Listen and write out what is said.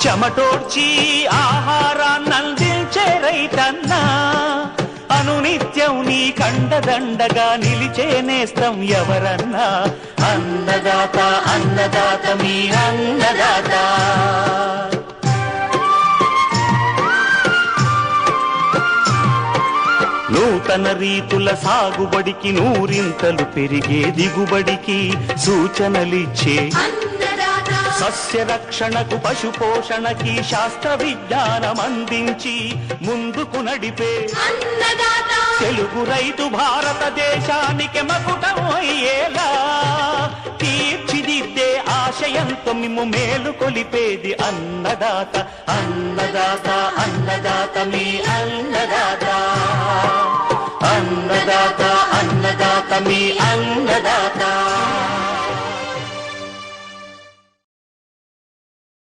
చెమటోడ్చి ఆహారాన్నందించే రైతన్నా అనునిత్యం నీ కండదండగా నిలిచే నేస్తం ఎవరన్నా అన్నదాత అన్నదాత మీ అన్నదాత. నూతన రీతుల సాగుబడికి నూరింతలు పెరిగే దిగుబడికి సూచనలిచ్చే సస్య రక్షణకు పశు పోషణకి శాస్త్ర విజ్ఞానం అందించి ముందుకు నడిపే తెలుగు రైతు భారతదేశానికి మకుటం అయ్యేలా తీర్చిదిద్దే ఆశయంతో మిమ్ము మేలు కొలిపేది అన్నదాత అన్నదాత అన్నదాత మీ అన్నదాత అన్నదాత అన్నదాత మీ అన్నదాత.